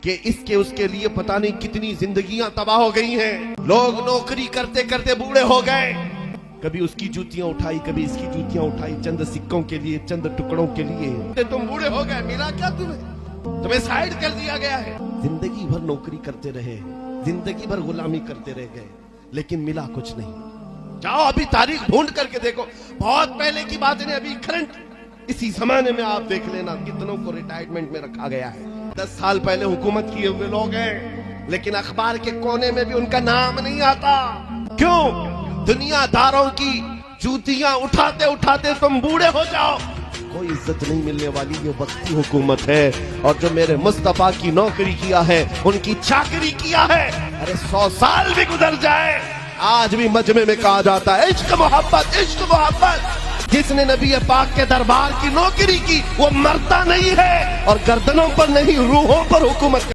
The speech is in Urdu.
کہ اس کے لیے پتہ نہیں کتنی زندگیاں تباہ ہو گئی ہیں. لوگ نوکری کرتے کرتے بوڑھے ہو گئے. کبھی اس کی جوتیاں اٹھائی, کبھی اس کی جوتیاں اٹھائی, چند سکوں کے لیے, چند ٹکڑوں کے لیے. تم بوڑھے ہو گئے, ملا کیا تمہیں سائیڈ کر دیا گیا ہے. زندگی بھر نوکری کرتے رہے, زندگی بھر غلامی کرتے رہ گئے, لیکن ملا کچھ نہیں. جاؤ ابھی تاریخ ڈھونڈ کر کے دیکھو, بہت پہلے کی باتیں نہیں, ابھی کرنٹ اسی زمانے میں آپ دیکھ لینا کتنوں کو ریٹائرمنٹ میں رکھا گیا ہے. 10 سال پہلے حکومت کیے ہوئے لوگ ہیں, لیکن اخبار کے کونے میں بھی ان کا نام نہیں آتا. کیوں؟ دنیا داروں کی جوتیاں اٹھاتے اٹھاتے تم بوڑھے ہو جاؤ. کوئی عزت نہیں ملنے والی, یہ وقتی حکومت ہے. اور جو میرے مصطفیٰ کی نوکری کیا ہے, ان کی چاکری کیا ہے, ارے 100 سال بھی گزر جائے, آج بھی مجمع میں کہا جاتا ہے عشق محبت, عشق محبت. جس نے نبی پاک کے دربار کی نوکری کی وہ مرتا نہیں ہے, اور گردنوں پر نہیں روحوں پر حکومت